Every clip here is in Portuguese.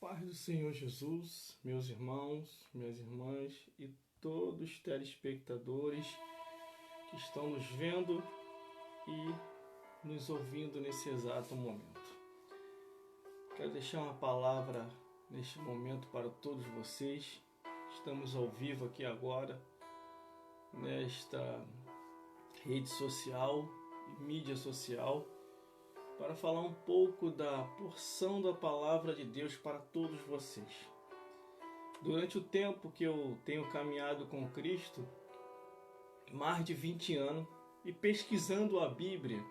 Paz do Senhor Jesus, meus irmãos, minhas irmãs e todos os telespectadores que estão nos vendo e nos ouvindo nesse exato momento. Quero deixar uma palavra neste momento para todos vocês. Estamos ao vivo aqui agora, nesta rede social e mídia social, para falar um pouco da porção da palavra de Deus para todos vocês. Durante o tempo que eu tenho caminhado com Cristo, mais de 20 anos, e pesquisando a Bíblia,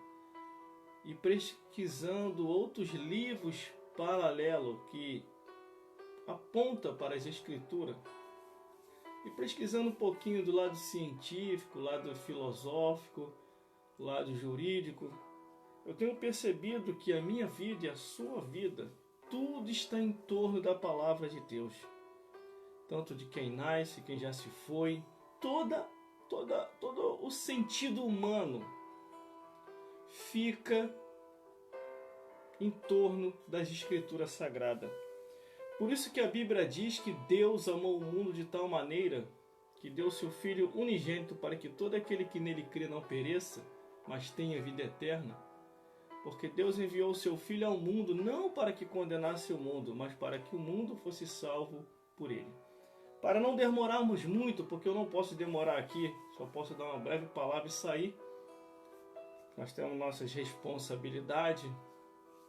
e pesquisando outros livros paralelos que apontam para as Escrituras, e pesquisando um pouquinho do lado científico, lado filosófico, lado jurídico, eu tenho percebido que a minha vida e a sua vida, tudo está em torno da palavra de Deus. Tanto de quem nasce, quem já se foi, todo o sentido humano fica em torno das Escrituras Sagradas. Por isso que a Bíblia diz que Deus amou o mundo de tal maneira que deu seu Filho unigênito para que todo aquele que nele crê não pereça, mas tenha vida eterna. Porque Deus enviou o seu Filho ao mundo não para que condenasse o mundo, mas para que o mundo fosse salvo por ele. Para não demorarmos muito, porque eu não posso demorar aqui, só posso dar uma breve palavra e sair. Nós temos nossas responsabilidades,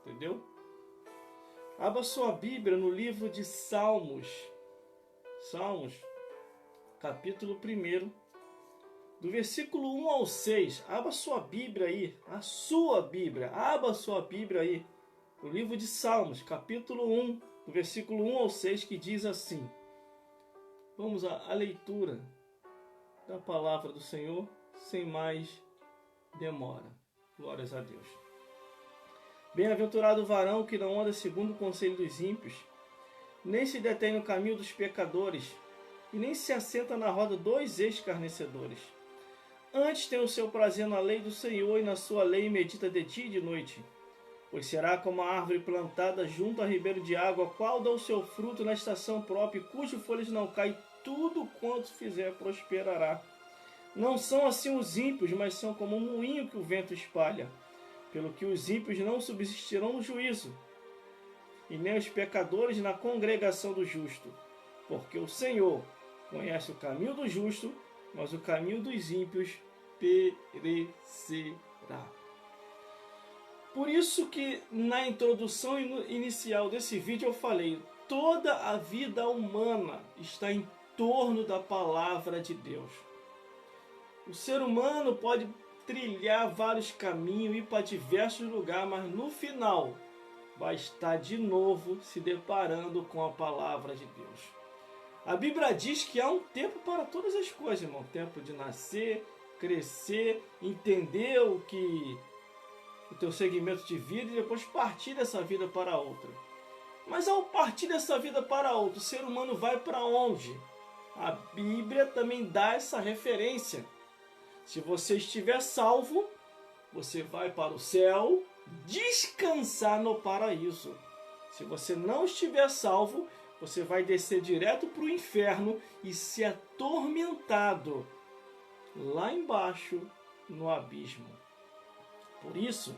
entendeu? Abra sua Bíblia no livro de Salmos. Salmos, capítulo 1. Do versículo 1 ao 6, abra sua Bíblia aí, abra sua Bíblia aí, no livro de Salmos, capítulo 1, do versículo 1 ao 6, que diz assim. Vamos à leitura da palavra do Senhor, sem mais demora. Glórias a Deus. Bem-aventurado o varão que não anda segundo o conselho dos ímpios, nem se detém no caminho dos pecadores, e nem se assenta na roda dos escarnecedores. Antes tem o seu prazer na lei do Senhor, e na sua lei medita de dia e de noite. Pois será como a árvore plantada junto a ribeiro de água, qual dá o seu fruto na estação própria, cujo folhas não cai, tudo quanto fizer prosperará. Não são assim os ímpios, mas são como um moinho que o vento espalha. Pelo que os ímpios não subsistirão no juízo, e nem os pecadores na congregação do justo. Porque o Senhor conhece o caminho do justo, mas o caminho dos ímpios perecerá. Por isso que na introdução inicial desse vídeo eu falei, toda a vida humana está em torno da palavra de Deus. O ser humano pode trilhar vários caminhos, ir para diversos lugares, mas no final vai estar de novo se deparando com a palavra de Deus. A Bíblia diz que há um tempo para todas as coisas, irmão. Tempo de nascer, crescer, entender o teu segmento de vida e depois partir dessa vida para outra. Mas ao partir dessa vida para outra, o ser humano vai para onde? A Bíblia também dá essa referência. Se você estiver salvo, você vai para o céu descansar no paraíso. Se você não estiver salvo, você vai descer direto para o inferno e ser atormentado lá embaixo no abismo. Por isso,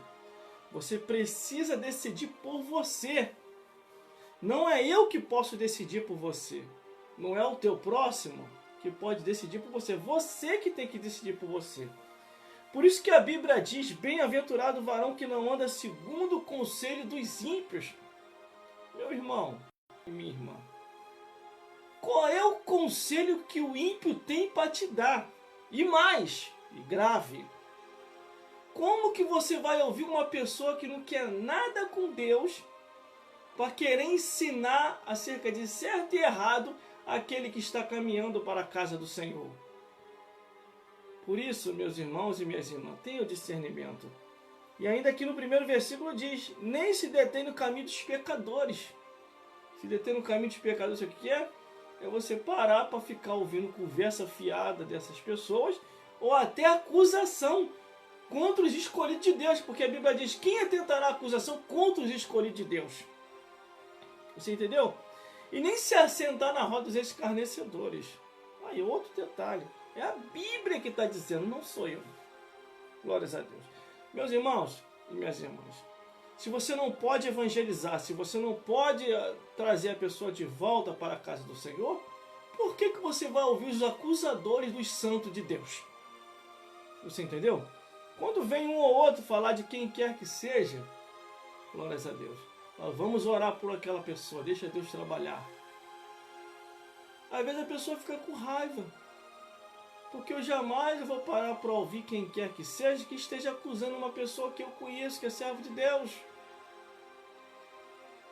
você precisa decidir por você. Não é eu que posso decidir por você. Não é o teu próximo que pode decidir por você. Você que tem que decidir por você. Por isso que a Bíblia diz, bem-aventurado o varão que não anda segundo o conselho dos ímpios. Meu irmão, minha irmã, qual é o conselho que o ímpio tem para te dar? E mais, e grave, como que você vai ouvir uma pessoa que não quer nada com Deus para querer ensinar acerca de certo e errado aquele que está caminhando para a casa do Senhor? Por isso, meus irmãos e minhas irmãs, tenham discernimento. E ainda aqui no primeiro versículo diz, nem se detém no caminho dos pecadores. Se deter no caminho dos pecadores, o que é? É você parar para ficar ouvindo conversa fiada dessas pessoas ou até acusação contra os escolhidos de Deus, porque a Bíblia diz, quem atentará a acusação contra os escolhidos de Deus? Você entendeu? E nem se assentar na roda dos escarnecedores. Aí, outro detalhe. É a Bíblia que está dizendo, não sou eu. Glórias a Deus. Meus irmãos e minhas irmãs, se você não pode evangelizar, se você não pode trazer a pessoa de volta para a casa do Senhor, por que você vai ouvir os acusadores dos santos de Deus? Você entendeu? Quando vem um ou outro falar de quem quer que seja, glórias a Deus, vamos orar por aquela pessoa, deixa Deus trabalhar. Às vezes a pessoa fica com raiva, porque eu jamais vou parar para ouvir quem quer que seja que esteja acusando uma pessoa que eu conheço, que é servo de Deus.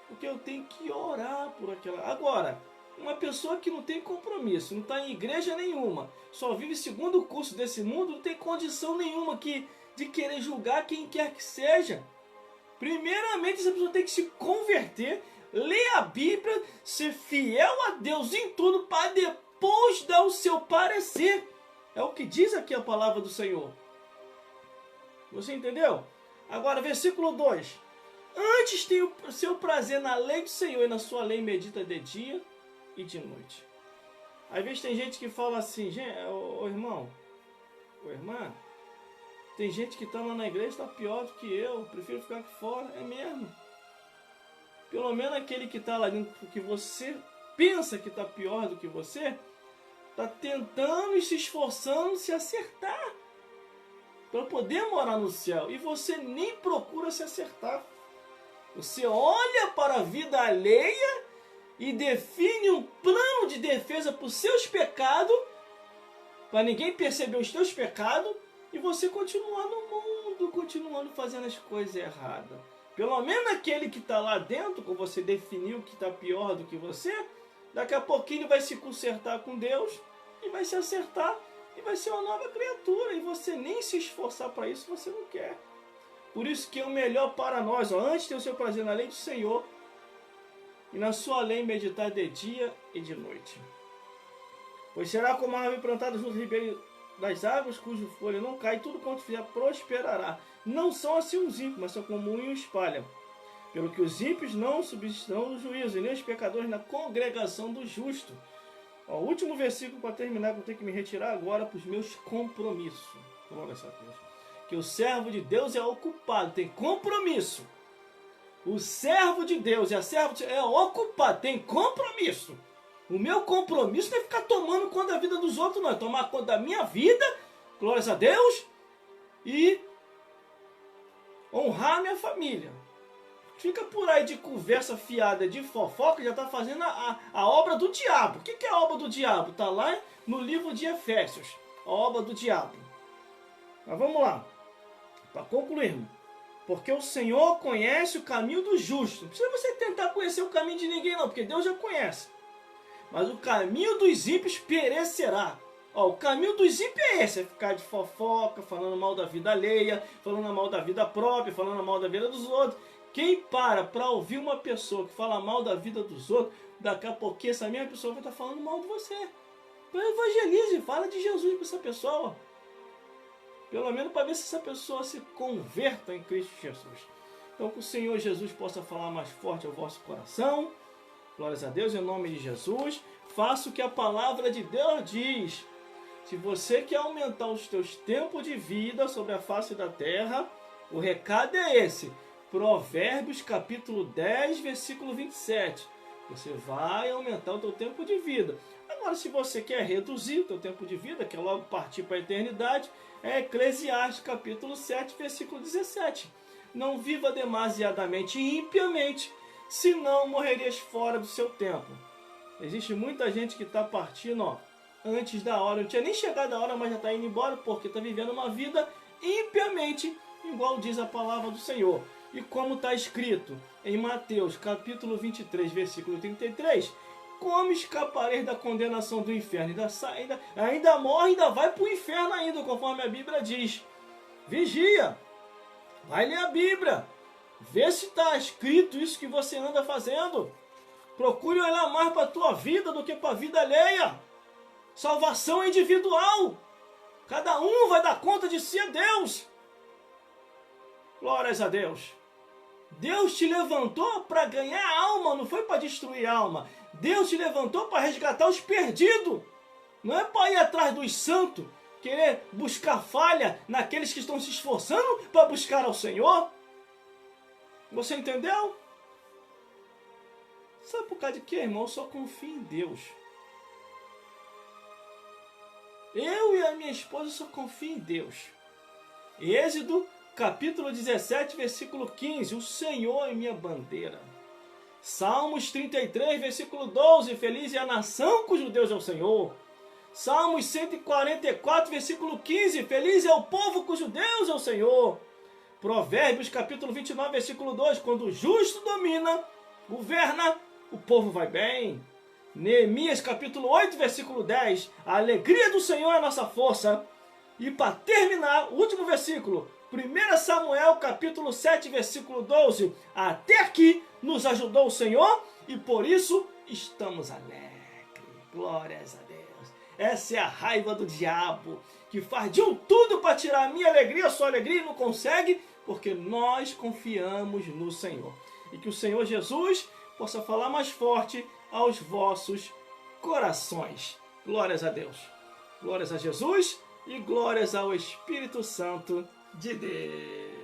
Porque eu tenho que orar por aquela... Agora, uma pessoa que não tem compromisso, não está em igreja nenhuma, só vive segundo o curso desse mundo, não tem condição nenhuma de querer julgar quem quer que seja. Primeiramente, essa pessoa tem que se converter, ler a Bíblia, ser fiel a Deus em tudo, para depois dar o seu parecer. É o que diz aqui a palavra do Senhor. Você entendeu? Agora, versículo 2. Antes tem o seu prazer na lei do Senhor, e na sua lei medita de dia e de noite. Às vezes tem gente que fala assim, ô irmão, ô irmã, tem gente que está lá na igreja, está pior do que eu, prefiro ficar aqui fora. É mesmo. Pelo menos aquele que está lá dentro, que você pensa que está pior do que você, está tentando e se esforçando se acertar para poder morar no céu. E você nem procura se acertar. Você olha para a vida alheia e define um plano de defesa para os seus pecados, para ninguém perceber os seus pecados, e você continuar no mundo, continuando fazendo as coisas erradas. Pelo menos aquele que está lá dentro, como você definiu que está pior do que você, daqui a pouquinho ele vai se consertar com Deus e vai se acertar e vai ser uma nova criatura. E você nem se esforçar para isso, você não quer. Por isso que é o melhor para nós, antes ter o seu prazer na lei do Senhor e na sua lei meditar de dia e de noite. Pois será como a árvore plantada junto ao ribeiro das águas, cujo folha não cai, tudo quanto fizer prosperará. Não são assim os ímpios, mas são como um espalha. Pelo que os ímpios não subsistirão no juízo, e nem os pecadores na congregação do justo. O último versículo para terminar, que eu tenho que me retirar agora para os meus compromissos. Glória a Deus. Que o servo de Deus é ocupado, tem compromisso. O servo de Deus e a serva de Deus é ocupado, tem compromisso. O meu compromisso não é ficar tomando conta da vida dos outros, não. É tomar conta da minha vida, glórias a Deus, e honrar a minha família. Fica por aí de conversa fiada, de fofoca, já está fazendo a obra do diabo. O que é a obra do diabo? Está lá no livro de Efésios, a obra do diabo. Mas vamos lá, para concluirmos. Porque o Senhor conhece o caminho do justo. Não precisa você tentar conhecer o caminho de ninguém não, porque Deus já conhece. Mas o caminho dos ímpios perecerá. O caminho dos ímpios é esse, é ficar de fofoca, falando mal da vida alheia, falando mal da vida própria, falando mal da vida dos outros. Quem para ouvir uma pessoa que fala mal da vida dos outros, daqui a pouquinho essa mesma pessoa vai estar falando mal de você. Então evangelize, fala de Jesus para essa pessoa. Pelo menos para ver se essa pessoa se converta em Cristo Jesus. Então que o Senhor Jesus possa falar mais forte ao vosso coração. Glórias a Deus, em nome de Jesus. Faça o que a palavra de Deus diz. Se você quer aumentar os teus tempos de vida sobre a face da terra, o recado é esse. Provérbios capítulo 10, versículo 27. Você vai aumentar o teu tempo de vida. Agora, se você quer reduzir o teu tempo de vida, quer logo partir para a eternidade, é Eclesiastes capítulo 7, versículo 17. Não viva demasiadamente impiamente, senão morrerias fora do seu tempo. Existe muita gente que está partindo antes da hora. Não tinha nem chegado a hora, mas já está indo embora porque está vivendo uma vida impiamente, igual diz a palavra do Senhor. E como está escrito em Mateus capítulo 23, versículo 33, como escapareis da condenação do inferno? Ainda morre, ainda vai para o inferno ainda, conforme a Bíblia diz. Vigia, vai ler a Bíblia, vê se está escrito isso que você anda fazendo. Procure olhar mais para a tua vida do que para a vida alheia. Salvação é individual. Cada um vai dar conta de si a Deus. Glórias a Deus. Deus te levantou para ganhar alma, não foi para destruir alma. Deus te levantou para resgatar os perdidos. Não é para ir atrás dos santos, querer buscar falha naqueles que estão se esforçando para buscar ao Senhor. Você entendeu? Sabe por causa de quê, irmão? Eu só confio em Deus. Eu e a minha esposa só confio em Deus. Êxodo, capítulo 17, versículo 15. O Senhor é minha bandeira. Salmos 33, versículo 12. Feliz é a nação cujo Deus é o Senhor. Salmos 144, versículo 15. Feliz é o povo cujo Deus é o Senhor. Provérbios, capítulo 29, versículo 2. Quando o justo domina, governa, o povo vai bem. Neemias, capítulo 8, versículo 10. A alegria do Senhor é a nossa força. E para terminar, o último versículo. 1 Samuel, capítulo 7, versículo 12. Até aqui nos ajudou o Senhor e por isso estamos alegres. Glórias a Deus. Essa é a raiva do diabo, que faz de tudo para tirar a minha alegria, a sua alegria, e não consegue, porque nós confiamos no Senhor. E que o Senhor Jesus possa falar mais forte aos vossos corações. Glórias a Deus. Glórias a Jesus e glórias ao Espírito Santo de Deus.